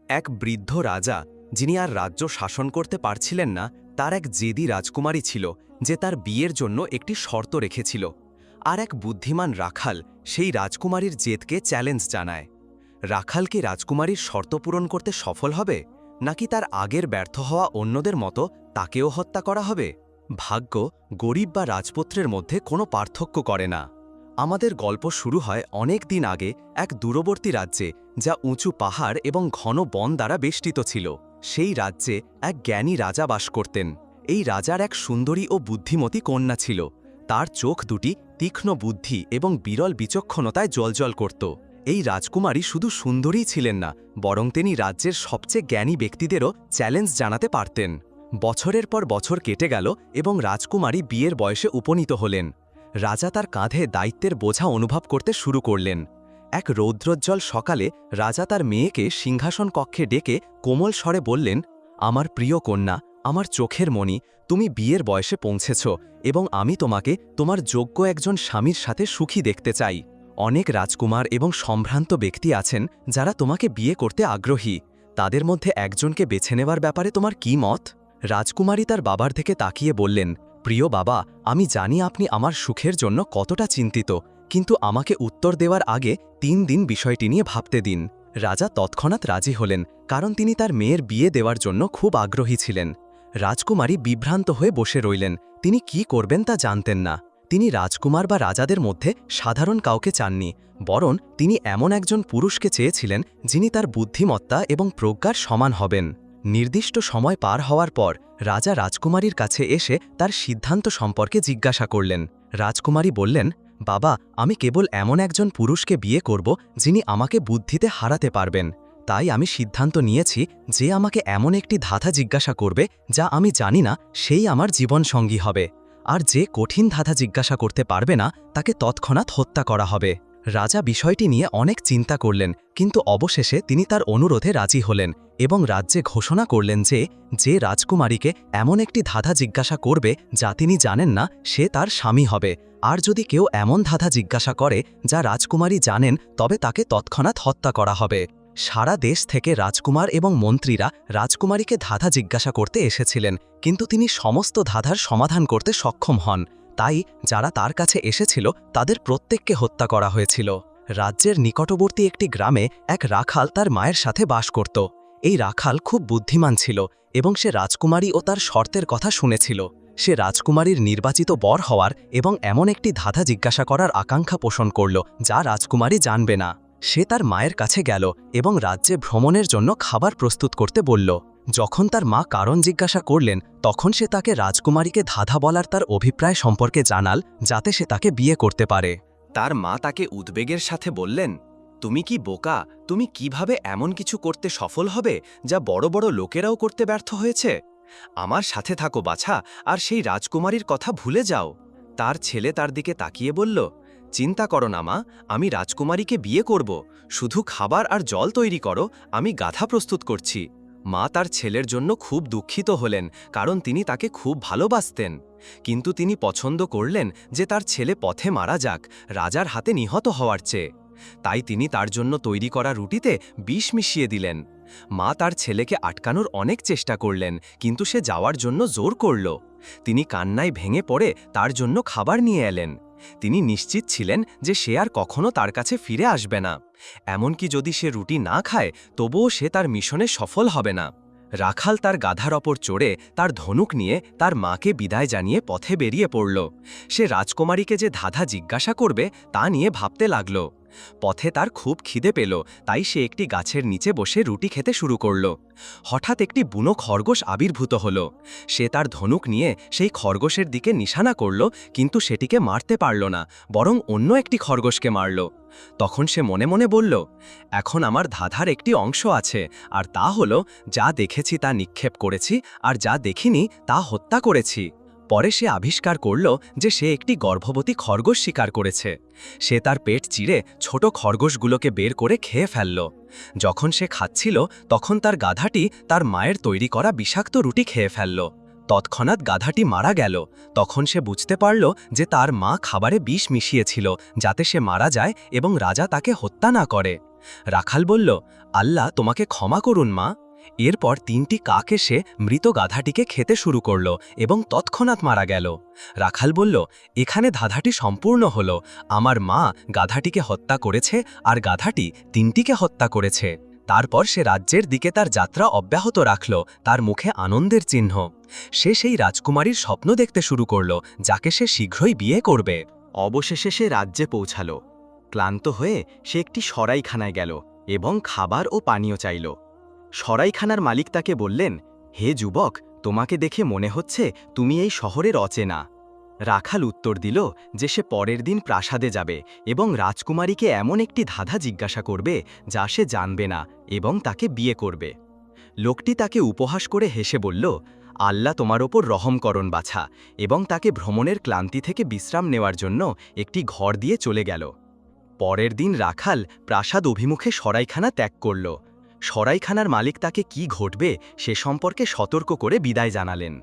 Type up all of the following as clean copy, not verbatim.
এক বৃদ্ধ রাজা, যিনি আর রাজ্য শাসন করতে পারছিলেন না, তার এক জেদি রাজকুমারী ছিল যে তার বিয়ের জন্য একটি শর্ত রেখেছিল। আর এক বুদ্ধিমান রাখাল সেই রাজকুমারীর জেদকে চ্যালেঞ্জ জানায়। রাখাল কি রাজকুমারীর শর্ত পূরণ করতে সফল হবে, নাকি তার আগের ব্যর্থ হওয়া অন্যদের মতো তাকেও হত্যা করা হবে? ভাগ্য গরিব বা রাজপুত্রের মধ্যে কোনো পার্থক্য করে না। আমাদের গল্প শুরু হয় অনেক দিন আগে এক দূরবর্তী রাজ্যে, যা উঁচু পাহাড় এবং ঘন বন দ্বারা বেষ্টিত ছিল। সেই রাজ্যে এক জ্ঞানী রাজা বাস করতেন। এই রাজার এক সুন্দরী ও বুদ্ধিমতী কন্যা ছিল। তার চোখ দুটি তীক্ষ্ণ বুদ্ধি এবং বিরল বিচক্ষণতায় জ্বলজ্বল করত। এই রাজকুমারী শুধু সুন্দরীই ছিলেন না, বরং তিনি রাজ্যের সবচেয়ে জ্ঞানী ব্যক্তিদেরও চ্যালেঞ্জ জানাতে পারতেন। বছরের পর বছর কেটে গেল এবং রাজকুমারী বিয়ের বয়সে উপনীত হলেন। রাজা তার কাঁধে দায়িত্বের বোঝা অনুভব করতে শুরু করলেন। এক রৌদ্রোজ্জ্বল সকালে রাজা তার মেয়েকে সিংহাসন কক্ষে ডেকে কোমল স্বরে বললেন, আমার প্রিয় কন্যা, আমার চোখের মণি, তুমি বিয়ের বয়সে পৌঁছেছ এবং আমি তোমাকে তোমার যোগ্য একজন স্বামীর সাথে সুখী দেখতে চাই। অনেক রাজকুমার এবং সম্ভ্রান্ত ব্যক্তি আছেন যারা তোমাকে বিয়ে করতে আগ্রহী। তাদের মধ্যে একজনকে বেছে নেওয়ার ব্যাপারে তোমার কি মত? রাজকুমারী তার বাবার দিকে তাকিয়ে বললেন, প্রিয় বাবা, আমি জানি আপনি আমার সুখের জন্য কতটা চিন্তিত, কিন্তু আমাকে উত্তর দেওয়ার আগে 3 দিন বিষয়টি নিয়ে ভাবতে দিন। রাজা তৎক্ষণাৎ রাজি হলেন, কারণ তিনি তার মেয়ের বিয়ে দেওয়ার জন্য খুব আগ্রহী ছিলেন। রাজকুমারী বিভ্রান্ত হয়ে বসে রইলেন। তিনি কি করবেন তা জানতেন না। তিনি রাজকুমার বা রাজাদের মধ্যে সাধারণ কাউকে চাননি, বরং তিনি এমন একজন পুরুষকে চেয়েছিলেন যিনি তার বুদ্ধিমত্তা এবং প্রজ্ঞার সমান হবেন। নির্দিষ্ট সময় পার হওয়ার পর রাজা রাজকুমারীর কাছে এসে তার সিদ্ধান্ত সম্পর্কে জিজ্ঞাসা করলেন। রাজকুমারী বললেন, বাবা, আমি কেবল এমন একজন পুরুষকে বিয়ে করব যিনি আমাকে বুদ্ধিতে হারাতে পারবেন। তাই আমি সিদ্ধান্ত নিয়েছি যে আমাকে এমন একটি ধাঁধা জিজ্ঞাসা করবে যা আমি জানি না, সেই আমার জীবনসঙ্গী হবে। আর যে কঠিন ধাঁধা জিজ্ঞাসা করতে পারবে না তাকে তৎক্ষণাৎ হত্যা করা হবে। রাজা বিষয়টি নিয়ে অনেক চিন্তা করলেন, কিন্তু অবশেষে তিনি তার অনুরোধে রাজি হলেন এবং রাজ্যে ঘোষণা করলেন যে রাজকুমারীকে এমন একটি ধাঁধা জিজ্ঞাসা করবে যা তিনি জানেন না, সে তার স্বামী হবে। আর যদি কেউ এমন ধাঁধা জিজ্ঞাসা করে যা রাজকুমারী জানেন, তবে তাকে তৎক্ষণাৎ হত্যা করা হবে। সারা দেশ থেকে রাজকুমার এবং মন্ত্রীরা রাজকুমারীকে ধাঁধা জিজ্ঞাসা করতে এসেছিলেন, কিন্তু তিনি সমস্ত ধাঁধার সমাধান করতে সক্ষম হন। তাই যারা তার কাছে এসেছিল তাদের প্রত্যেককে হত্যা করা হয়েছিল। রাজ্যের নিকটবর্তী একটি গ্রামে এক রাখাল তার মায়ের সাথে বাস করত। এই রাখাল খুব বুদ্ধিমান ছিল এবং সে রাজকুমারী ও তার শর্তের কথা শুনেছিল। সে রাজকুমারীর নির্বাচিত বর হওয়ার এবং এমন একটি ধাঁধা জিজ্ঞাসা করার আকাঙ্ক্ষা পোষণ করল যা রাজকুমারী জানবে না। সে তার মায়ের কাছে গেল এবং রাজ্যে ভ্রমণের জন্য খাবার প্রস্তুত করতে বলল। যখন তার মা কারণ জিজ্ঞাসা করলেন, তখন সে তাকে রাজকুমারীকে ধাঁধা বলার তার অভিপ্রায় সম্পর্কে জানাল, যাতে সে তাকে বিয়ে করতে পারে। তার মা তাকে উদ্বেগের সাথে বললেন, তুমি কি বোকা? তুমি কিভাবে এমন কিছু করতে সফল হবে যা বড় বড় লোকেরাও করতে ব্যর্থ হয়েছে? আমার সাথে থাকো বাছা, আর সেই রাজকুমারীর কথা ভুলে যাও। তার ছেলে তার দিকে তাকিয়ে বলল, চিন্তা করো না মা, আমি রাজকুমারীকে বিয়ে করব। শুধু খাবার আর জল তৈরি করো, আমি গাধা প্রস্তুত করছি। মা তার ছেলের জন্য খুব দুঃখিত হলেন, কারণ তিনি তাকে খুব ভালোবাসতেন। কিন্তু তিনি পছন্দ করলেন যে তার ছেলে পথে মারা যাক, রাজার হাতে নিহত হওয়ার চেয়ে। তাই তিনি তার জন্য তৈরি করা রুটিতে বিষ মিশিয়ে দিলেন। মা তার ছেলেকে আটকানোর অনেক চেষ্টা করলেন, কিন্তু সে যাওয়ার জন্য জোর করল। তিনি কান্নায় ভেঙে পড়ে তার জন্য খাবার নিয়ে এলেন। তিনি নিশ্চিত ছিলেন যে সে আর কখনো তার কাছে ফিরে আসবে না। এমনকি যদি সে রুটি না খায়, তবুও সে তার মিশনে সফল হবে না। রাখাল তার গাধার ওপর চড়ে তার ধনুক নিয়ে তার মাকে বিদায় জানিয়ে পথে বেরিয়ে পড়ল। সে রাজকুমারীকে যে ধাঁধা জিজ্ঞাসা করবে তা নিয়ে ভাবতে লাগল। পথে তার খুব খিদে পেল, তাই সে একটি গাছের নিচে বসে রুটি খেতে শুরু করল। হঠাৎ একটি বুনো খরগোশ আবির্ভূত হল। সে তার ধনুক নিয়ে সেই খরগোশের দিকে নিশানা করল, কিন্তু সেটিকে মারতে পারল না, বরং অন্য একটি খরগোশকে মারল। তখন সে মনে মনে বলল, এখন আমার ধাঁধার একটি অংশ আছে, আর তা হলো যা দেখেছি তা নিক্ষেপ করেছি, আর যা দেখিনি তা হত্যা করেছি। পরে সে আবিষ্কার করল যে সে একটি গর্ভবতী খরগোশ শিকার করেছে। সে তার পেট চিরে ছোট খরগোশগুলোকে বের করে খেয়ে ফেলল। যখন সে খাচ্ছিল, তখন তার গাধাটি তার মায়ের তৈরি করা বিষাক্ত রুটি খেয়ে ফেলল। তৎক্ষণাৎ গাধাটি মারা গেল। তখন সে বুঝতে পারল যে তার মা খাবারে বিষ মিশিয়েছিল, যাতে সে মারা যায় এবং রাজা তাকে হত্যা না করে। রাখাল বলল, আল্লাহ তোমাকে ক্ষমা করুন মা। এরপর 3টি কাক এসে মৃত গাধাটিকে খেতে শুরু করল এবং তৎক্ষণাৎ মারা গেল। রাখাল বলল, এখানে ধাঁধাটি সম্পূর্ণ হল। আমার মা গাধাটিকে হত্যা করেছে আর গাধাটি 3টিকে হত্যা করেছে। তারপর সে রাজ্যের দিকে তার যাত্রা অব্যাহত রাখল, তার মুখে আনন্দের চিহ্ন। সে সেই রাজকুমারীর স্বপ্ন দেখতে শুরু করল, যাকে সে শীঘ্রই বিয়ে করবে। অবশেষে সে রাজ্যে পৌঁছাল। ক্লান্ত হয়ে সে একটি সরাইখানায় গেল এবং খাবার ও পানীয় চাইল। সরাইখানার মালিক তাকে বললেন, হে যুবক, তোমাকে দেখে মনে হচ্ছে তুমি এই শহরের অচেনা। রাখাল উত্তর দিল যে সে পরের দিন প্রাসাদে যাবে এবং রাজকুমারীকে এমন একটি ধাঁধা জিজ্ঞাসা করবে যা সে জানবে না এবং তাকে বিয়ে করবে। লোকটি তাকে উপহাস করে হেসে বলল, আল্লাহ তোমার ওপর রহম করন বাছা, এবং তাকে ভ্রমণের ক্লান্তি থেকে বিশ্রাম নেওয়ার জন্য একটি ঘর দিয়ে চলে গেল। পরের দিন রাখাল প্রাসাদ অভিমুখে সরাইখানা ত্যাগ করল। সরাইখানার মালিক তাকে কি ঘটবে সে সম্পর্কে সতর্ক করে বিদায় জানালেন।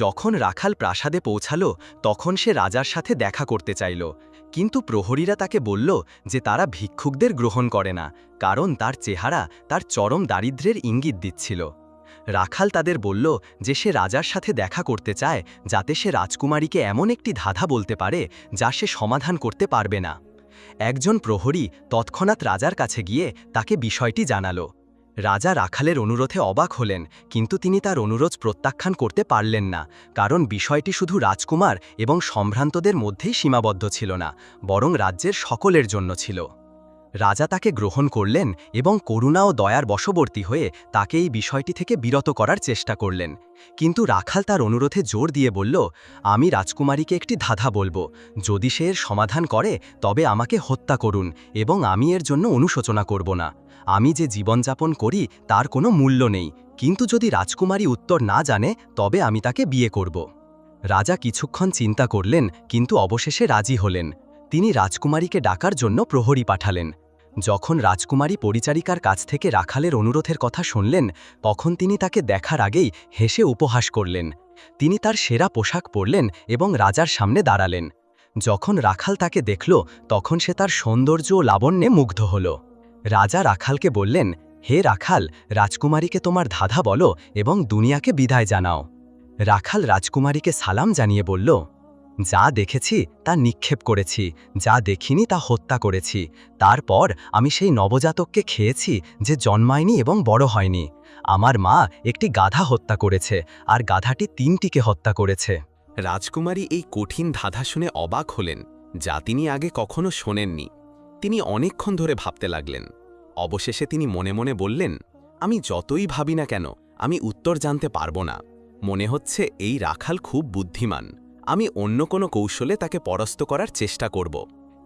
যখন রাখাল প্রাসাদে পৌঁছাল তখন সে রাজার সাথে দেখা করতে চাইল, কিন্তু প্রহরীরা তাকে বলল যে তারা ভিক্ষুকদের গ্রহণ করে না, কারণ তার চেহারা তার চরম দারিদ্র্যের ইঙ্গিত দিচ্ছিল। রাখাল তাদের বলল যে সে রাজার সাথে দেখা করতে চায়, যাতে সে রাজকুমারীকে এমন একটি ধাঁধা বলতে পারে যা সে সমাধান করতে পারবে না। একজন প্রহরী তৎক্ষণাৎ রাজার কাছে গিয়ে তাকে বিষয়টি জানাল। রাজা রাখালের অনুরোধে অবাক হলেন, কিন্তু তিনি তার অনুরোধ প্রত্যাখ্যান করতে পারলেন না, কারণ বিষয়টি শুধু রাজকুমার এবং সম্ভ্রান্তদের মধ্যেই সীমাবদ্ধ ছিল না, বরং রাজ্যের সকলের জন্য ছিল। রাজা তাকে গ্রহণ করলেন এবং করুণা ও দয়ার বশবর্তী হয়ে তাকে এই বিষয়টি থেকে বিরত করার চেষ্টা করলেন। কিন্তু রাখাল তার অনুরোধে জোর দিয়ে বলল, আমি রাজকুমারীকে একটি ধাঁধা বলবো, যদি সে এর সমাধান করে তবে আমাকে হত্যা করুন এবং আমি এর জন্য অনুশোচনা করব না। আমি যে জীবনযাপন করি তার কোনো মূল্য নেই, কিন্তু যদি রাজকুমারী উত্তর না জানে তবে আমি তাকে বিয়ে করব। রাজা কিছুক্ষণ চিন্তা করলেন, কিন্তু অবশেষে রাজি হলেন। তিনি রাজকুমারীকে ডাকার জন্য প্রহরী পাঠালেন। যখন রাজকুমারী পরিচারিকার কাছ থেকে রাখালের অনুরোধের কথা শুনলেন, তখন তিনি তাকে দেখার আগেই হেসে উপহাস করলেন। তিনি তার সেরা পোশাক পরলেন এবং রাজার সামনে দাঁড়ালেন। যখন রাখাল তাকে দেখল, তখন সে তার সৌন্দর্য ও লাবণ্যে মুগ্ধ হল। রাজা রাখালকে বললেন, হে রাখাল, রাজকুমারীকে তোমার ধাঁধা বলো এবং দুনিয়াকে বিদায় জানাও। রাখাল রাজকুমারীকে সালাম জানিয়ে বলল, যা দেখেছি তা নিক্ষেপ করেছি, যা দেখিনি তা হত্যা করেছি। তারপর আমি সেই নবজাতককে খেয়েছি যে জন্মায়নি এবং বড় হয়নি। আমার মা একটি গাধা হত্যা করেছে আর গাধাটি 3টিকে হত্যা করেছে। রাজকুমারী এই কঠিন ধাঁধা শুনে অবাক হলেন, যা তিনি আগে কখনো শোনেননি। তিনি অনেকক্ষণ ধরে ভাবতে লাগলেন। অবশেষে তিনি মনে মনে বললেন, আমি যতই ভাবি না কেন আমি উত্তর জানতে পারবো না। মনে হচ্ছে এই রাখাল খুব বুদ্ধিমান। আমি অন্য কোনো কৌশলে তাকে পরাস্ত করার চেষ্টা করব।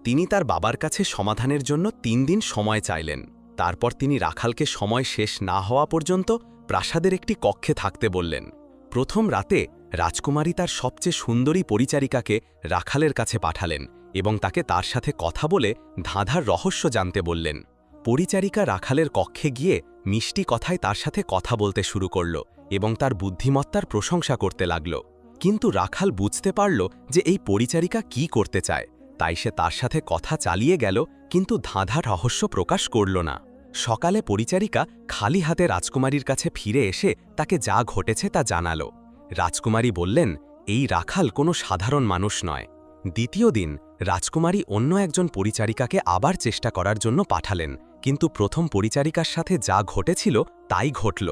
তিনি তার বাবার কাছে সমাধানের জন্য 3 দিন সময় চাইলেন। তারপর তিনি রাখালকে সময় শেষ না হওয়া পর্যন্ত প্রাসাদের একটি কক্ষে থাকতে বললেন। প্রথম রাতে রাজকুমারী তার সবচেয়ে সুন্দরী পরিচারিকাকে রাখালের কাছে পাঠালেন এবং তাকে তার সাথে কথা বলে ধাঁধার রহস্য জানতে বললেন। পরিচারিকা রাখালের কক্ষে গিয়ে মিষ্টি কথায় তার সাথে কথা বলতে শুরু করল এবং তার বুদ্ধিমত্তার প্রশংসা করতে লাগল। কিন্তু রাখাল বুঝতে পারল যে এই পরিচারিকা কি করতে চায়, তাই সে তার সাথে কথা চালিয়ে গেল, কিন্তু ধাঁধার রহস্য প্রকাশ করল না। সকালে পরিচারিকা খালি হাতে রাজকুমারীর কাছে ফিরে এসে তাকে যা ঘটেছে তা জানাল। রাজকুমারী বললেন, এই রাখাল কোনো সাধারণ মানুষ নয়। দ্বিতীয় দিন রাজকুমারী অন্য একজন পরিচারিকাকে আবার চেষ্টা করার জন্য পাঠালেন, কিন্তু প্রথম পরিচারিকার সাথে যা ঘটেছিল তাই ঘটল।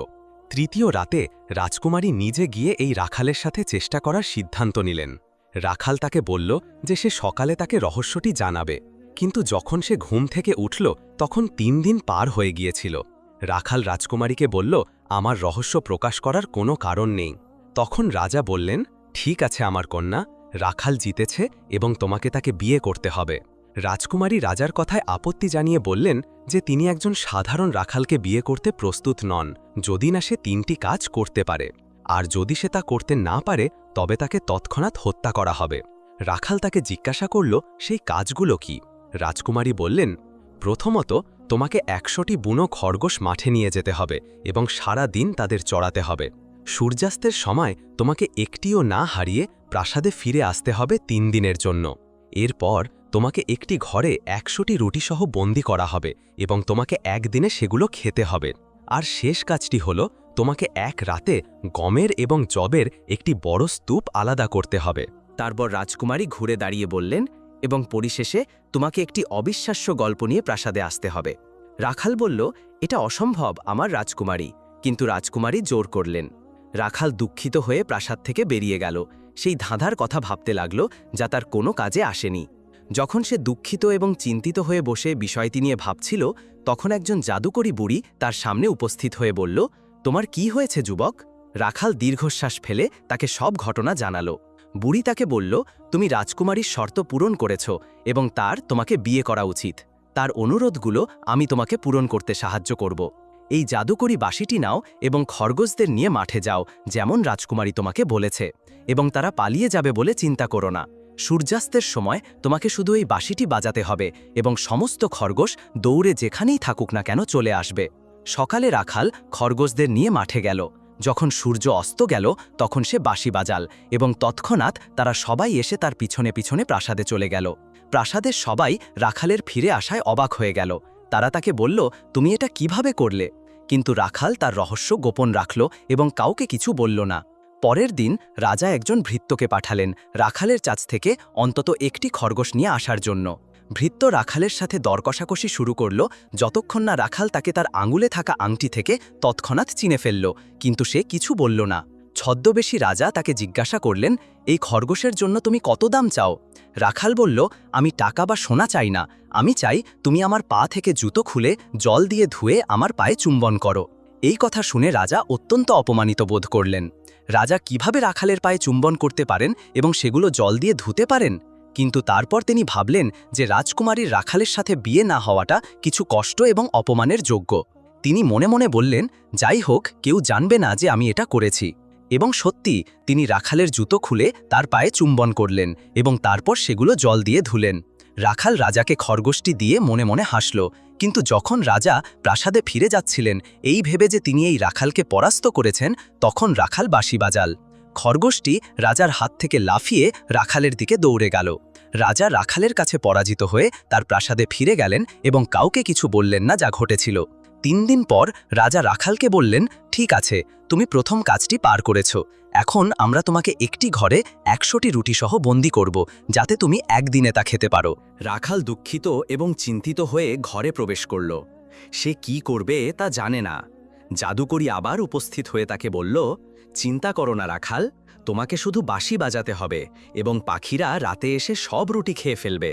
তৃতীয় রাতে রাজকুমারী নিজে গিয়ে এই রাখালের সাথে চেষ্টা করার সিদ্ধান্ত নিলেন। রাখাল তাকে বলল যে সে সকালে তাকে রহস্যটি জানাবে, কিন্তু যখন সে ঘুম থেকে উঠল তখন 3 দিন পার হয়ে গিয়েছিল। রাখাল রাজকুমারীকে বলল, আমার রহস্য প্রকাশ করার কোনো কারণ নেই। তখন রাজা বললেন, ঠিক আছে আমার কন্যা, রাখাল জিতেছে এবং তোমাকে তাকে বিয়ে করতে হবে। রাজকুমারী রাজার কথায় আপত্তি জানিয়ে বললেন যে তিনি একজন সাধারণ রাখালকে বিয়ে করতে প্রস্তুত নন, যদি না সে 3টি কাজ করতে পারে, আর যদি সে তা করতে না পারে তবে তাকে তৎক্ষণাৎ হত্যা করা হবে। রাখাল তাকে জিজ্ঞাসা করল সেই কাজগুলো কি। রাজকুমারী বললেন, প্রথমত তোমাকে 100টি বুনো খরগোশ মাঠে নিয়ে যেতে হবে এবং সারা দিন তাদের চড়াতে হবে। সূর্যাস্তের সময় তোমাকে একটিও না হারিয়ে প্রাসাদে ফিরে আসতে হবে 3 দিনের জন্য। এরপর তোমাকে একটি ঘরে ১০০টি রুটিসহ বন্দি করা হবে এবং তোমাকে একদিনে সেগুলো খেতে হবে। আর শেষ কাজটি হল তোমাকে এক রাতে গমের এবং জবের একটি বড় স্তূপ আলাদা করতে হবে। তারপর রাজকুমারী ঘুরে দাঁড়িয়ে বললেন, এবং পরিশেষে তোমাকে একটি অবিশ্বাস্য গল্প নিয়ে প্রাসাদে আসতে হবে। রাখাল বলল, এটা অসম্ভব আমার রাজকুমারী, কিন্তু রাজকুমারী জোর করলেন। রাখাল দুঃখিত হয়ে প্রাসাদ থেকে বেরিয়ে গেল, সেই ধাঁধার কথা ভাবতে লাগল যা তার কোনো কাজে আসেনি। যখন সে দুঃখিত এবং চিন্তিত হয়ে বসে বিষয়টি নিয়ে ভাবছিল, তখন একজন জাদুকরী বুড়ি তার সামনে উপস্থিত হয়ে বলল, তোমার কি হয়েছে যুবক? রাখাল দীর্ঘশ্বাস ফেলে তাকে সব ঘটনা জানালো। বুড়ি তাকে বলল, তুমি রাজকুমারীর শর্ত পূরণ করেছ এবং তোমাকে বিয়ে করা উচিত। তার অনুরোধগুলো আমি তোমাকে পূরণ করতে সাহায্য করব। এই জাদুকরী বাঁশিটি নাও এবং খরগোশদের নিয়ে মাঠে যাও, যেমন রাজকুমারী তোমাকে বলেছে, এবং তারা পালিয়ে যাবে বলে চিন্তা করো না। সূর্যাস্তের সময় তোমাকে শুধু এই বাঁশিটি বাজাতে হবে এবং সমস্ত খরগোশ দৌড়ে যেখানেই থাকুক না কেন চলে আসবে। সকালে রাখাল খরগোশদের নিয়ে মাঠে গেল। যখন সূর্য অস্ত গেল তখন সে বাঁশি বাজাল এবং তৎক্ষণাৎ তারা সবাই এসে তার পিছনে পিছনে প্রাসাদে চলে গেল। প্রাসাদের সবাই রাখালের ফিরে আসায় অবাক হয়ে গেল। তারা তাকে বলল, তুমি এটা কিভাবে করলে? কিন্তু রাখাল তার রহস্য গোপন রাখল এবং কাউকে কিছু বলল না। পরের দিন রাজা একজন ভৃত্যকে পাঠালেন রাখালের কাছ থেকে অন্তত একটি খরগোশ নিয়ে আসার জন্য। ভৃত্য রাখালের সাথে দর কষাকষি শুরু করল, যতক্ষণ না রাখাল তাকে তার আঙুলে থাকা আংটি থেকে তৎক্ষণাৎ চিনে ফেলল, কিন্তু সে কিছু বলল না। ছদ্মবেশী রাজা তাকে জিজ্ঞাসা করলেন, এই খরগোশের জন্য তুমি কত দাম চাও? রাখাল বলল, আমি টাকা বা সোনা চাই না, আমি চাই তুমি আমার পা থেকে জুতো খুলে জল দিয়ে ধুয়ে আমার পায়ে চুম্বন করো। এই কথা শুনে রাজা অত্যন্ত অপমানিত বোধ করলেন। রাজা কিভাবে রাখালের পায়ে চুম্বন করতে পারেন এবং সেগুলো জল দিয়ে ধুতে পারেন? কিন্তু তারপর তিনি ভাবলেন যে রাজকুমারীর রাখালের সাথে বিয়ে না হওয়াটা কিছু কষ্ট এবং অপমানের যোগ্য। তিনি মনে মনে বললেন, যাই হোক, কেউ জানবে না যে আমি এটা করেছি। এবং সত্যি তিনি রাখালের জুতো খুলে তার পায়ে চুম্বন করলেন এবং তারপর সেগুলো জল দিয়ে ধুলেন। রাখাল রাজাকে খরগোশটি দিয়ে মনে মনে হাসল, কিন্তু যখন রাজা প্রাসাদে ফিরে যাচ্ছিলেন এই ভেবে যে তিনি এই রাখালকে পরাস্ত করেছেন, তখন রাখাল বাঁশি বাজাল। খরগোশটি রাজার হাত থেকে লাফিয়ে রাখালের দিকে দৌড়ে গেল। রাজা রাখালের কাছে পরাজিত হয়ে তার প্রাসাদে ফিরে গেলেন এবং কাউকে কিছু বললেন না যা ঘটেছিল। 3 দিন পর রাজা রাখালকে বললেন, ঠিক আছে, তুমি প্রথম কাজটি পার করেছ। এখন আমরা তোমাকে একটি ঘরে 100টি রুটিসহ বন্দি করব, যাতে তুমি একদিনে তা খেতে পারো। রাখাল দুঃখিত এবং চিন্তিত হয়ে ঘরে প্রবেশ করল। সে কি করবে তা জানে না। জাদুকরী আবার উপস্থিত হয়ে তাকে বলল, চিন্তা করো না রাখাল, তোমাকে শুধু বাঁশি বাজাতে হবে এবং পাখিরা রাতে এসে সব রুটি খেয়ে ফেলবে।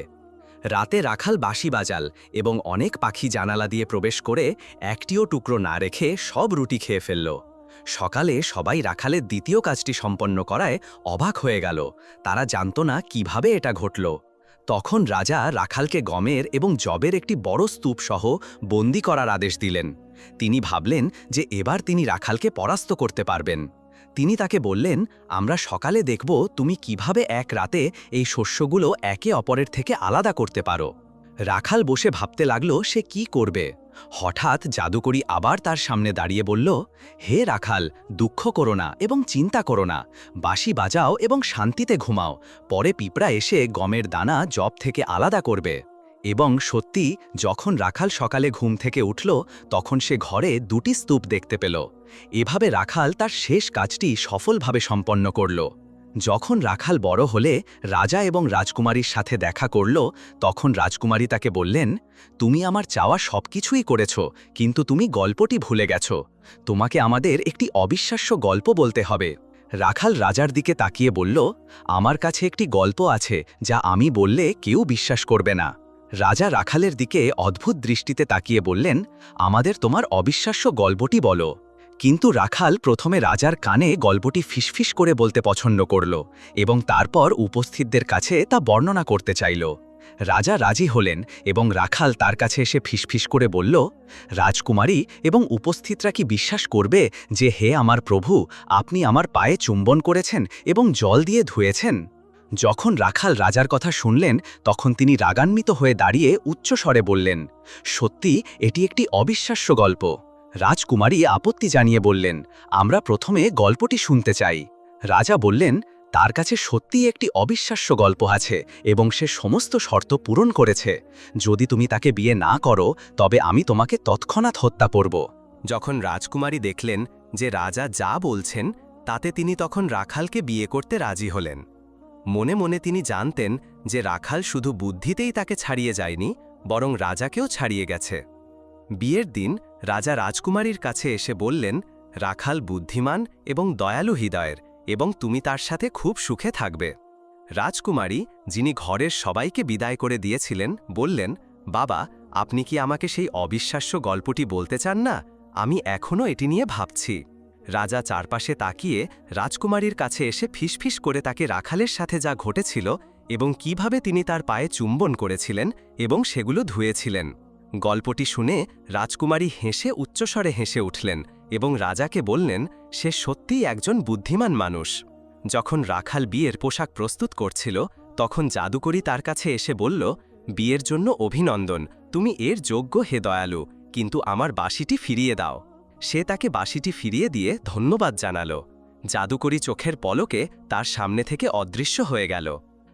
রাতে রাখাল বাঁশি বাজাল এবং অনেক পাখি জানালা দিয়ে প্রবেশ করে একটিও টুকরো না রেখে সব রুটি খেয়ে ফেলল। সকালে সবাই রাখালের দ্বিতীয় কাজটি সম্পন্ন করায় অবাক হয়ে গেল। তারা জানত না কিভাবে এটা ঘটল। তখন রাজা রাখালকে গমের এবং জবের একটি বড় স্তূপ সহ বন্দি করার আদেশ দিলেন। তিনি ভাবলেন যে এবার তিনি রাখালকে পরাস্ত করতে পারবেন। তিনি তাকে বললেন, আমরা সকালে দেখব তুমি কিভাবে এক রাতে এই শস্যগুলো একে অপরের থেকে আলাদা করতে পারো। রাখাল বসে ভাবতে লাগলো সে কি করবে। হঠাৎ জাদুকরী আবার তার সামনে দাঁড়িয়ে বলল, হে রাখাল, দুঃখ করো না এবং চিন্তা করো না, বাঁশি বাজাও এবং শান্তিতে ঘুমাও, পরে পিঁপড়া এসে গমের দানা জব থেকে আলাদা করবে। এবং সত্যি, যখন রাখাল সকালে ঘুম থেকে উঠল তখন সে ঘরে 2টি স্তূপ দেখতে পেল। এভাবে রাখাল তার শেষ কাজটি সফলভাবে সম্পন্ন করল। যখন রাখাল বড় হলে রাজা এবং রাজকুমারীর সাথে দেখা করল, তখন রাজকুমারী তাকে বললেন, তুমি আমার চাওয়া সবকিছুই করেছ, কিন্তু তুমি গল্পটি ভুলে গেছ। তোমাকে আমাদের একটি অবিশ্বাস্য গল্প বলতে হবে। রাখাল রাজার দিকে তাকিয়ে বলল, আমার কাছে একটি গল্প আছে যা আমি বললে কেউ বিশ্বাস করবে না। রাজা রাখালের দিকে অদ্ভুত দৃষ্টিতে তাকিয়ে বললেন, আমাদের তোমার অবিশ্বাস্য গল্পটি বলো। কিন্তু রাখাল প্রথমে রাজার কানে গল্পটি ফিসফিস করে বলতে পছন্দ করল এবং তারপর উপস্থিতদের কাছে তা বর্ণনা করতে চাইল। রাজা রাজি হলেন এবং রাখাল তার কাছে এসে ফিসফিস করে বলল, রাজকুমারী এবং উপস্থিতরা কি বিশ্বাস করবে যে হে আমার প্রভু, আপনি আমার পায়ে চুম্বন করেছেন এবং জল দিয়ে ধুয়েছেন? যখন রাখাল রাজার কথা শুনলেন তখন তিনি রাগান্বিত হয়ে দাঁড়িয়ে উচ্চস্বরে বললেন, সত্যি এটি একটি অবিশ্বাস্য গল্প। রাজকুমারী আপত্তি জানিয়ে বললেন, আমরা প্রথমে গল্পটি শুনতে চাই। রাজা বললেন, তার কাছে সত্যিই একটি অবিশ্বাস্য গল্প আছে এবং সে সমস্ত শর্ত পূরণ করেছে। যদি তুমি তাকে বিয়ে না করো তবে আমি তোমাকে তৎক্ষণাৎ হত্যা করব। যখন রাজকুমারী দেখলেন যে রাজা যা বলছেন তাতে তিনি তখন রাখালকে বিয়ে করতে রাজি হলেন। মনে মনে তিনি জানতেন যে রাখাল শুধু বুদ্ধিতেই তাকে ছাড়িয়ে যায়নি, বরং রাজাকেও ছাড়িয়ে গেছে। বিয়ের দিন রাজা রাজকুমারীর কাছে এসে বললেন, রাখাল বুদ্ধিমান এবং দয়ালু হৃদয়ের, এবং তুমি তার সাথে খুব সুখে থাকবে। রাজকুমারী, যিনি ঘরের সবাইকে বিদায় করে দিয়েছিলেন, বললেন, বাবা, আপনি কি আমাকে সেই অবিশ্বাস্য গল্পটি বলতে চান না? আমি এখনও এটি নিয়ে ভাবছি। রাজা চারপাশে তাকিয়ে রাজকুমারীর কাছে এসে ফিসফিস করে তাকে রাখালের সাথে যা ঘটেছিল এবং কিভাবে তিনি তার পায়ে চুম্বন করেছিলেন এবং সেগুলো ধুয়েছিলেন। গল্পটি শুনে রাজকুমারী হেসে উচ্চস্বরে হেসে উঠলেন এবং রাজাকে বললেন, সে সত্যিই একজন বুদ্ধিমান মানুষ। যখন রাখাল বিয়ের পোশাক প্রস্তুত করছিল, তখন জাদুকরী তার কাছে এসে বলল, বিয়ের জন্য অভিনন্দন, তুমি এর যোগ্য হে দয়ালু, কিন্তু আমার বাঁশিটি ফিরিয়ে দাও। সে তাকে বাঁশিটি ফিরিয়ে দিয়ে ধন্যবাদ জানাল। জাদুকরী চোখের পলকে তার সামনে থেকে অদৃশ্য হয়ে গেল।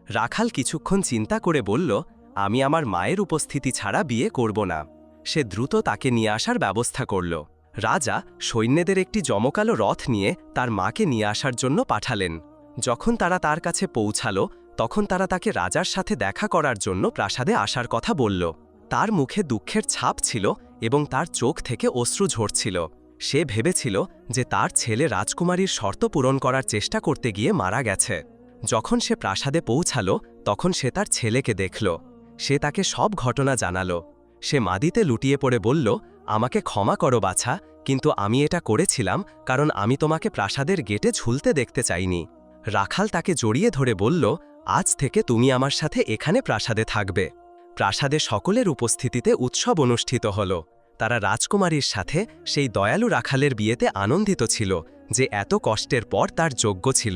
রাখাল কিছুক্ষণ চিন্তা করে বলল, আমি আমার মায়ের উপস্থিতি ছাড়া বিয়ে করব না। সে দ্রুত তাকে নিয়ে আসার ব্যবস্থা করল। রাজা সৈন্যদের একটি জমকালো রথ নিয়ে তার মাকে নিয়ে আসার জন্য পাঠালেন। যখন তারা তার কাছে পৌঁছালো, তখন তারা তাকে রাজার সাথে দেখা করার জন্য প্রাসাদে আসার কথা বলল। তার মুখে দুঃখের ছাপ ছিল এবং তার চোখ থেকে অশ্রু ঝরছিল। সে ভেবেছিল যে তার ছেলে রাজকুমারীর শর্ত পূরণ করার চেষ্টা করতে গিয়ে মারা গেছে। যখন সে প্রাসাদে পৌঁছালো, তখন সে তার ছেলেকে দেখল। সে তাকে সব ঘটনা জানালো। সে মাদিতে লুটিয়ে পড়ে বলল, আমাকে ক্ষমা করো বাছা, কিন্তু আমি এটা করেছিলাম কারণ আমি তোমাকে প্রাসাদের গেটে ঝুলতে দেখতে চাইনি। রাখাল তাকে জড়িয়ে ধরে বলল, আজ থেকে তুমি আমার সাথে এখানে প্রাসাদে থাকবে। প্রাসাদে সকলের উপস্থিতিতে উৎসব অনুষ্ঠিত হল। তারা রাজকুমারীর সাথে সেই দয়ালু রাখালের বিয়েতে আনন্দিত ছিল, যে এত কষ্টের পর তার যোগ্য ছিল।